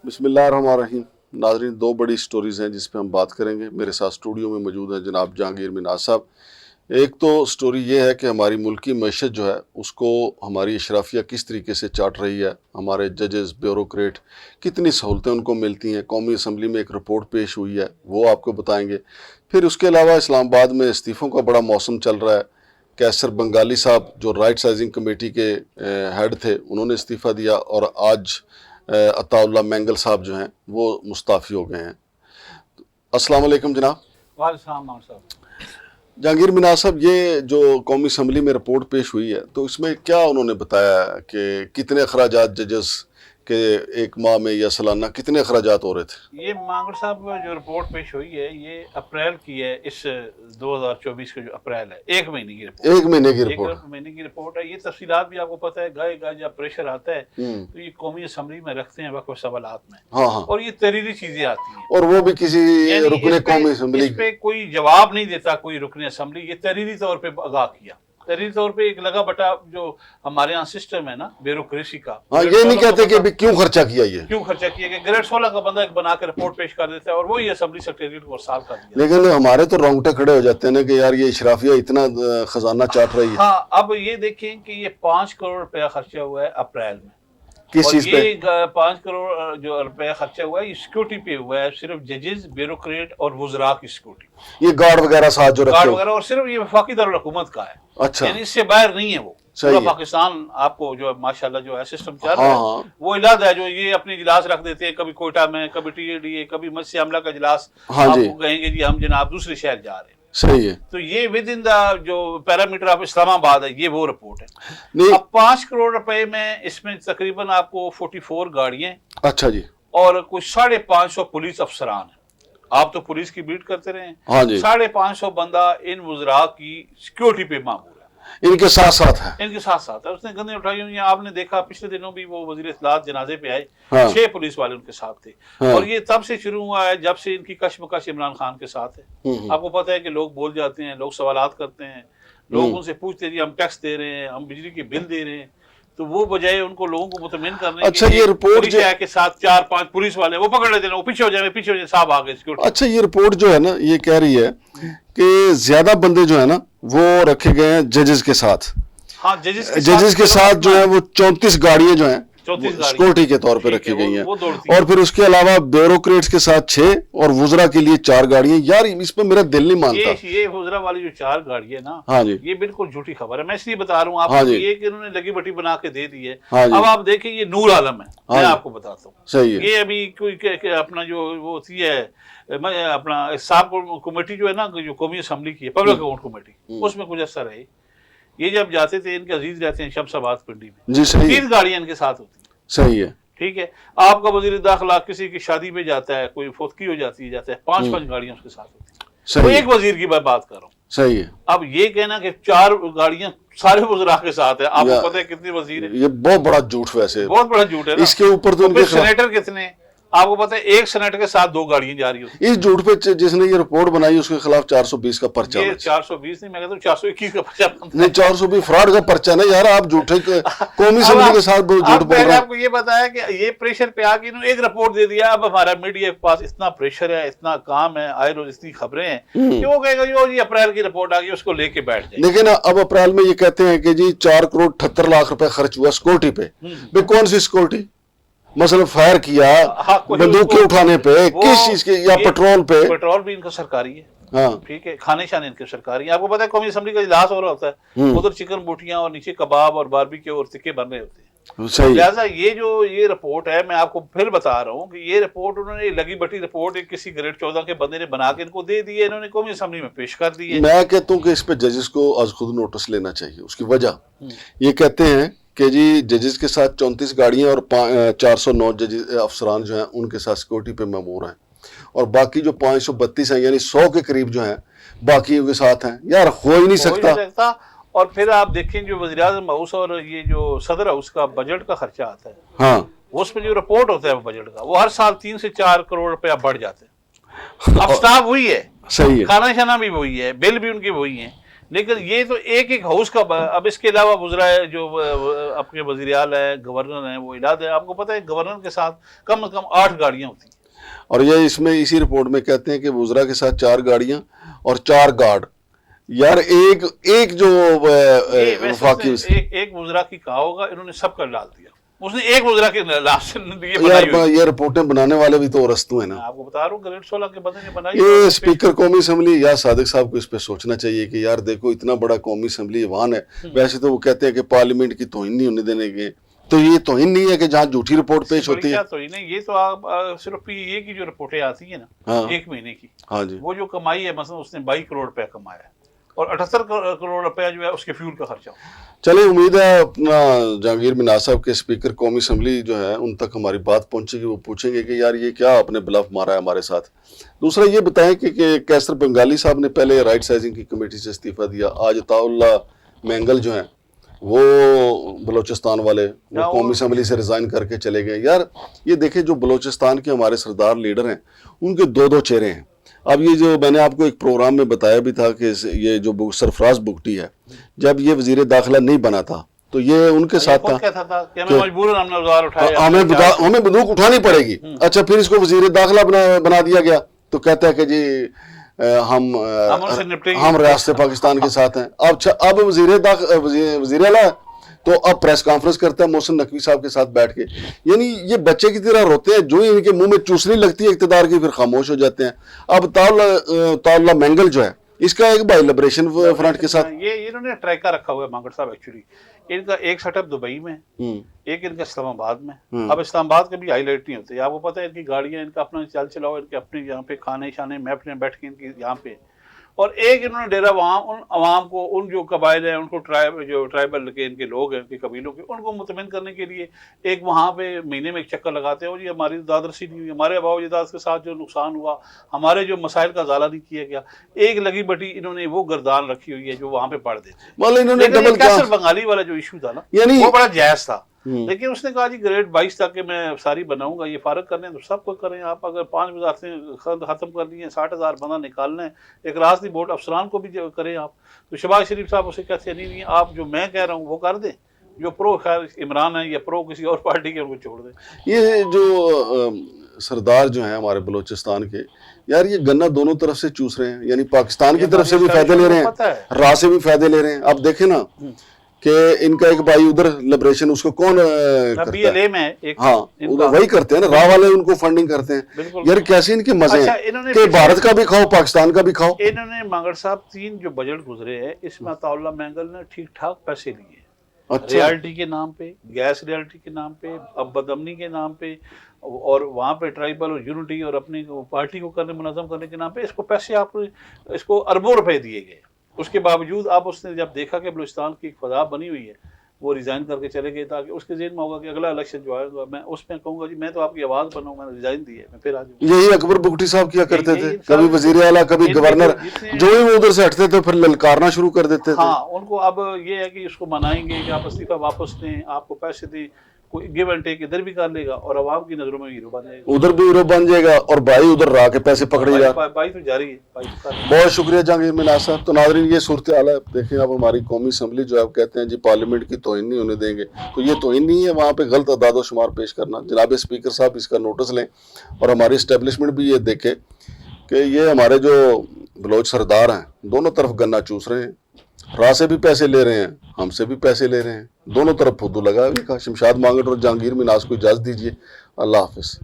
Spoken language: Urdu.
بسم اللہ الرحمن الرحیم۔ ناظرین، دو بڑی سٹوریز ہیں جس پہ ہم بات کریں گے۔ میرے ساتھ اسٹوڈیو میں موجود ہیں جناب جہانگیر مناز صاحب۔ ایک تو سٹوری یہ ہے کہ ہماری ملکی معیشت جو ہے اس کو ہماری اشرافیہ کس طریقے سے چاٹ رہی ہے، ہمارے ججز، بیوروکریٹ کتنی سہولتیں ان کو ملتی ہیں۔ قومی اسمبلی میں ایک رپورٹ پیش ہوئی ہے، وہ آپ کو بتائیں گے۔ پھر اس کے علاوہ اسلام آباد میں استعفوں کا بڑا موسم چل رہا ہے۔ کیسر بنگالی صاحب جو رائٹ سائزنگ کمیٹی کے ہیڈ تھے، انہوں نے استعفیٰ دیا، اور آج عطا اللہ مینگل صاحب جو ہیں وہ مستعفی ہو گئے ہیں۔ السلام علیکم جناب۔ وعلیکم السلام صاحب۔ جہانگیر مناز صاحب، یہ جو قومی اسمبلی میں رپورٹ پیش ہوئی ہے تو اس میں کیا انہوں نے بتایا کہ کتنے اخراجات ججز کے ایک ماہ میں یا سالانہ کتنے اخراجات ہو رہے تھے؟ یہ مانگڑ صاحب جو رپورٹ پیش ہوئی ہے یہ اپریل کی ہے، اس 2024 کا جو اپریل ہے، ایک مہینے کی رپورٹ، ایک مہینے کی رپورٹ، ایک مہینے کی رپورٹ ہے۔ یہ تفصیلات بھی آپ کو پتہ ہے، گاہے گاہے جب پریشر آتا ہے تو یہ قومی اسمبلی میں رکھتے ہیں وقف سوالات میں، ہاں ہاں، اور یہ تحریری چیزیں آتی ہیں، اور وہ بھی کسی یعنی رکن قومی اسمبلی اس پہ کوئی جواب نہیں دیتا کوئی رکن اسمبلی، یہ تحریری طور پہ آگاہ کیا، تحریری طور پہ ایک لگا بٹا جو ہمارے ہاں سسٹم ہے نا بیوروکریسی کا، ہاں، یہ نہیں کہتے کہ کیوں خرچہ کیا، یہ کیوں خرچہ کیا کہ گریڈ 16 کا بندہ ایک بنا کے رپورٹ پیش کر دیتا ہے اور وہی اسمبلی سیکریٹریٹ کو سال کر دیا۔ لیکن ہمارے تو رونگٹے کھڑے ہو جاتے ہیں نا کہ یار یہ اشرافیہ اتنا خزانہ چاٹ رہی ہے۔ ہاں، اب یہ دیکھیں کہ یہ 5 کروڑ روپیہ خرچہ ہوا ہے اپریل میں، کس اور چیز پہ؟ یہ 5 کروڑ جو روپیہ خرچہ ہوا ہے یہ سیکورٹی پہ ہوا ہے، صرف ججز، بیوروکریٹ اور وزراء کی سیکورٹی، یہ گارڈ وغیرہ ساتھ جو گارڈ رکھتے وغیرہ، اور صرف یہ وفاقی دارالحکومت کا ہے، اچھا، یعنی اس سے باہر نہیں ہے وہ صحیح پورا ہے۔ پاکستان آپ کو جو ماشاءاللہ جو ہے سسٹم چل رہا ہاں ہے ہاں، وہ علاحدہ ہے، جو یہ اپنے اجلاس رکھ دیتے ہیں کبھی کوئٹہ میں، کبھی ٹی اے ڈی اے، کبھی مسجد عملہ کا اجلاس، ہاں آپ جی، کو کہیں گے جی ہم جناب دوسرے شہر جا رہے ہیں، صحیح ہے۔ تو یہ ود ان دا جو پیرامیٹر آف اسلام آباد ہے، یہ وہ رپورٹ ہے۔ نہیں، اب 5 کروڑ روپے میں اس میں تقریباً آپ کو 44 گاڑیاں اچھا جی، اور کچھ 550 پولیس افسران ہیں۔ آپ تو پولیس کی بیٹ کرتے رہے ہیں، ہاں جی، 550 بندہ ان وزراء کی سیکیورٹی پہ معمول ہے، ان کے ساتھ ساتھ ہے۔ ان کے ساتھ ساتھ ہے۔ اس نے گندے اٹھائی ہوئی ہیں، آپ نے دیکھا پچھلے دنوں بھی وہ وزیر اطلاعات جنازے پہ آئے، ہاں 6 پولیس والے ان کے ساتھ تھے، ہاں، اور یہ تب سے شروع ہوا ہے جب سے ان کی کشمکش عمران خان کے ساتھ ہے۔ آپ کو پتہ ہے کہ لوگ بول جاتے ہیں، لوگ سوالات کرتے ہیں، لوگ ان سے پوچھتے ہیں جی ہم ٹیکس دے رہے ہیں، ہم بجلی کے بل دے رہے ہیں، تو وہ بجائے ان کو لوگوں کو مطمئن کرنے اچھا، یہ رپورٹ جو کے ساتھ 4-5 پولیس والے وہ پکڑ لیتے ہیں، وہ پیچھے ہو جائیں، پیچھے ہو جائیں، صاحب آگے سیکورٹی۔ اچھا، یہ رپورٹ جو ہے نا یہ کہہ رہی ہے کہ زیادہ بندے جو ہے نا وہ رکھے گئے ہیں ججز کے ساتھ، ہاں، ججز کے ساتھ جو ہے وہ 34 گاڑیاں جو ہیں 34 گاڑی سیکورٹی کے طور پہ ٹھیک ہے، رکھی گئی ہیں، وہ دوڑتی اور پھر اس کے علاوہ بیوروکریٹس کے ساتھ 6 اور وزراء کے لیے 4 گاڑیاں۔ یار اس پہ میرا دل نہیں مانتا۔ یہ وزراء والی جو 4 گاڑی ہے نا، ہاں جی، یہ بالکل جھوٹی خبر ہے، میں اس لیے بتا رہا ہوں آپ ہاں کو، جی، یہ کہ انہوں نے لگی بٹی بنا کے دے دی ہے۔ ہاں جی، اب آپ دیکھیں یہ نور عالم ہے، میں آپ کو بتاتا ہوں، صحیح ہے، یہ ابھی کوئی اپنا جو وہ ہوتی ہے اپنا صاحب کمیٹی جو ہے نا، جو قومی اسمبلی کی ہے، پبلک اکاؤنٹ کمیٹی، اس میں کچھ عرصہ رہے، یہ جب جاتے تھے ان کے عزیز رہتے ہیں شمس آباد پنڈی میں، جی صحیح ہے، 3 گاڑیاں ان کے ساتھ ہوتی ہیں، صحیح ہے، ٹھیک ہے۔ آپ کا وزیر داخلہ کسی کی شادی پہ جاتا ہے، کوئی فوتگی ہو جاتی ہے، جاتا ہے، 5 گاڑیاں اس کے ساتھ ہوتی ہیں، وہ صحیح ایک ہے، وزیر کی میں بات کر رہا ہوں۔ صحیح ہے۔ اب یہ کہنا کہ 4 گاڑیاں سارے وزراء کے ساتھ ہیں، آپ کو پتہ ہے کتنے وزیر ہیں، یہ بہت بڑا جھوٹ ویسے، بہت بڑا جھوٹ ہے نا۔ اس کے اوپر تو ان پھر کے خلاف سینیٹر کتنے ہیں، آپ کو پتہ ہے ایک سینیٹر کے ساتھ 2 گاڑیاں جا رہی ہوتی ہیں۔ اس جھوٹ پہ جس نے یہ رپورٹ بنائی اس کے خلاف 420 کا پرچہ یہ ہونا چاہیے۔ 420 نہیں، میں کہتا ہوں 421 کا پرچہ بنتا ہے۔ نہیں، 420 فراڈ کا پرچہ نا یار، آپ جھوٹے قومی اسمبلی کے ساتھ جھوٹ اب بول میں رہے نے ہیں۔ آپ کو یہ بتایا کہ یہ پریشر پہ آ کے انہوں نے ایک رپورٹ دے دیا، اب ہمارا میڈیا کے پاس اتنا پریشر ہے، اتنا کام ہے، آئے روز اتنی خبریں ہیں کہ وہ کہے گا جی اپریل کی رپورٹ آ گئی، اس کو لے کے بیٹھ جائے۔ لیکن اب اپریل میں یہ کہتے ہیں کہ جی 4 کروڑ 78 لاکھ روپے خرچ ہوا سیکورٹی پہ۔ بھئی کون سی سیکورٹی؟ مثلا فائر کیا، بندوقیں اٹھانے پہ، کس چیز کے، یا پیٹرول پہ؟ پیٹرول بھی ان کا سرکاری ہے، ہاں ٹھیک ہے، کھانے شانے ان کے سرکاری ہیں۔ آپ کو پتہ ہے قومی اسمبلی کا اجلاس ہو رہا ہوتا ہے، ادھر چکن بوٹیاں اور نیچے کباب اور باربیکیو اور تکے بن رہے ہوتے ہیں۔ صحیح، لہٰذا یہ رپورٹ ہے، میں آپ کو پھر بتا رہا ہوں کہ یہ رپورٹ انہوں نے لگی بٹی رپورٹ ایک کسی گریڈ 14 کے بندے نے بنا کے ان کو دے دی ہے، انہوں نے قومی اسمبلی میں پیش کر دی ہے۔ میں کہتا ہوں کہ اس پہ ججز کو از خود نوٹس لینا چاہیے۔ اس کی وجہ یہ کہتے ہیں کہ جی ججز کے ساتھ 34 گاڑیاں اور 409 ججز افسران جو ہیں ان کے ساتھ سیکورٹی پہ مامور ہیں، اور باقی جو 532 ہیں یعنی 100 کے قریب جو ہیں باقی کے ساتھ ہیں۔ یار ہو ہی نہیں سکتا۔ اور پھر آپ دیکھیں جو وزیر اعظم ہاؤس اور یہ جو صدر ہاؤس کا بجٹ کا خرچہ آتا ہے، ہاں، اس پہ جو رپورٹ ہوتا ہے بجٹ کا، وہ ہر سال 3 سے 4 کروڑ روپیہ بڑھ جاتے ہیں۔ اب سٹاف وہی ہے، صحیح ہے، کھانا شانا بھی وہی ہے، بل بھی ان کے وہی ہیں، لیکن یہ تو ایک ایک ہاؤس کا اب اس کے علاوہ وزرائے جو اپنے وزیر اعلیٰ ہیں، گورنر ہیں، وہ علاحدہ ہے. آپ کو پتہ ہے گورنر کے ساتھ کم از کم 8 گاڑیاں ہوتی ہیں. اور یہ اس میں اسی رپورٹ میں کہتے ہیں کہ وزراء کے ساتھ 4 گاڑیاں اور 4 گارڈ. یار ایک جو وفاقی ایک وزراء کی کہا ہوگا، انہوں نے سب کا ڈال دیا. اس نے ایک وزراء کے لاسٹ یار یہ رپورٹیں بنانے والے بھی تو رستو ہیں نا. آپ کو بتا رہا ہوں گریڈ 16 کے بندے نے بنائی. یہ اسپیکر قومی اسمبلی یا صادق صاحب کو اس پہ سوچنا چاہیے کہ یار دیکھو اتنا بڑا قومی اسمبلی ایوان ہے. ویسے تو وہ کہتے ہیں کہ پارلیمنٹ کی توہین نہیں ہونے دینے کے، تو یہ توہین نہیں ہے کہ جہاں جھوٹی رپورٹ پیش ہوتی ہے. توہین نہیں، یہ تو آپ صرف پی اے کی جو رپورٹیں آتی ہیں نا 1 مہینے کی، ہاں جی، وہ جو کمائی ہے مثلا اس نے 22 کروڑ روپے کمایا ہے اور 78 کروڑ روپے جو ہے اس کے فیول کا خرچہ. چلیں امید ہے اپنا جہانگیر مناز صاحب کے اسپیکر قومی اسمبلی جو ہے ان تک ہماری بات پہنچے گی. وہ پوچھیں گے کہ یار یہ کیا آپ نے بلف مارا ہے ہمارے ساتھ. دوسرا یہ بتائیں کہ کیسر بنگالی صاحب نے پہلے رائٹ سائزنگ کی کمیٹی سے استعفیٰ دیا، آج عطاء اللہ مینگل جو ہیں وہ بلوچستان والے وہ قومی اسمبلی سے ریزائن کر کے چلے گئے. یار یہ دیکھیں جو بلوچستان کے ہمارے سردار لیڈر ہیں ان کے 2 چہرے ہیں. اب یہ جو میں نے آپ کو ایک پروگرام میں بتایا بھی تھا کہ یہ جو سرفراز بگٹی ہے جب یہ وزیر داخلہ نہیں بنا تھا تو یہ ان کے ساتھ تھا کہ ہمیں بندوق اٹھانی پڑے گی. اچھا پھر اس کو وزیر داخلہ بنا دیا گیا تو کہتا ہے کہ جی ہم ریاست پاکستان کے ساتھ ہیں. اب وزیر اعلیٰ تو اب پریس کانفرنس کرتا ہے محسن نقوی صاحب کے ساتھ بیٹھ کے. یعنی یہ بچے کی طرح روتے ہیں، جو ہی ان کے منہ میں چوسنی لگتی ہے اقتدار کی پھر خاموش ہو جاتے ہیں. اب عطاء اللہ مینگل جو ہے اس کا ایک بھائی لبریشن فرنٹ کے ساتھ یہ انہوں نے ٹریکا رکھا ہوا ہے مانگڑ صاحب. ایکچولی ان کا ایک سیٹ اپ دبئی میں، ایک ان کا اسلام آباد میں. اب اسلام آباد کے بھی ہائی لائٹ نہیں ہوتے. آپ کو پتہ ہے ان کی گاڑیاں، ان کا اپنا چل چلاؤ، ان کے اپنے یہاں پہ کھانے شانے محفلیں بیٹھ کے ان کی یہاں پہ. اور ایک انہوں نے ڈیرا وہاں ان عوام کو، ان جو قبائل ہیں ان کو جو ٹرائبل کے ان کے لوگ ہیں ان کے قبیلوں کے، ان کو مطمئن کرنے کے لیے ایک وہاں پہ مہینے میں ایک چکر لگاتے ہیں. اور یہ ہماری داد رسی نہیں ہوئی، ہمارے آباء و اجداد کے ساتھ جو نقصان ہوا، ہمارے جو مسائل کا ازالہ نہیں کیا گیا، ایک لگی بٹی انہوں نے وہ گردان رکھی ہوئی ہے جو وہاں پہ پڑھ دیتے. کیسر بنگالی والا جو ایشو تھا نا وہ بڑا جائز تھا، لیکن اس نے کہا جی گریڈ 22 تک کہ میں ساری بناؤں گا، یہ فارغ کرنے تو سب کو کریں. آپ اگر 5 وزارتیں ختم کرنی ہیں، 60,000 بندہ نکالنا ہے، ایک راست بورڈ افسران کو بھی کریں آپ. تو شہباز شریف صاحب اسے کہتے ہیں نہیں آپ جو میں کہہ رہا ہوں وہ کر دیں، جو پرو خیر عمران ہے یا پرو کسی اور پارٹی کے ان کو چھوڑ دیں. یہ جو سردار جو ہیں ہمارے بلوچستان کے، یار یہ گنا دونوں طرف سے چوس رہے ہیں. یعنی پاکستان کی طرف سے بھی فائدے لے رہے ہیں، راہ سے بھی فائدے لے رہے ہیں. اب دیکھیں نا کہ ان کا ایک بھائی ادھر لبریشن، اس کو کون کرتا ہے؟ ہاں وہی کرتے ہیں نا، راہ والے ان کو فنڈنگ کرتے ہیں. یار کیسے ان کے مزے ہیں کہ بھارت کا بھی کھاؤ پاکستان کا بھی کھاؤ. انہوں نے مانگڑ صاحب 3 جو بجٹ گزرے ہیں اس میں عطاء اللہ مینگل نے ٹھیک ٹھاک پیسے لیے. ریالٹی کے نام پہ، گیس ریالٹی کے نام پہ، اب بدامنی کے نام پہ، اور وہاں پہ ٹرائبل اور یونٹی اور اپنی پارٹی کو منظم کرنے کے نام پہ اس کو پیسے، آپ اس کو اربوں روپے دیے گئے. اس کے باوجود اب اس نے جب دیکھا کہ بلوچستان کی ایک فضا بنی ہوئی ہے وہ ریزائن کر کے چلے گئے تاکہ اس کے ذہن میں ہوگا کہ اگلا الیکشن جو آئے گا میں اس میں کہوں گا جی میں تو آپ کی آواز بناؤں، میں نے ریزائن دی ہے، میں پھر آ جاؤں. یہی اکبر بگٹی صاحب کیا کرتے تھے، کبھی وزیر اعلیٰ کبھی گورنر، جو ہی وہ ادھر سے ہٹتے تھے پھر للکارنا شروع کر دیتے تھے. ہاں ان کو اب یہ ہے کہ اس کو منائیں گے کہ آپ استعفیٰ واپس لیں، آپ کو پیسے دیں، کوئی گیو اینڈ ٹیک ادھر بھی کر لے گا اور عوام کی نظروں میں ہیرو بن جائے گا، ادھر بھی ہیرو بن جائے گا اور بھائی ادھر راہ کے پیسے پکڑے گا. بھائی تو جاری ہے. بہت شکریہ جہانگیر مناز صاحب. تو ناظرین یہ صورتحال ہے. دیکھیں اب ہماری قومی اسمبلی جو آپ کہتے ہیں جی پارلیمنٹ کی توہین نہیں ہونے دیں گے، تو یہ توہین نہیں ہے وہاں پہ غلط اعداد و شمار پیش کرنا. جناب اسپیکر صاحب اس کا نوٹس لیں اور ہماری اسٹیبلشمنٹ بھی یہ دیکھے کہ یہ ہمارے جو بلوچ سردار ہیں دونوں طرف گنا چوس رہے ہیں، راہ سے بھی پیسے لے رہے ہیں، ہم سے بھی پیسے لے رہے ہیں، دونوں طرف پھدو لگا. شمشاد مانگڑ اور جہانگیر مناز کو اجازت دیجیے. اللہ حافظ.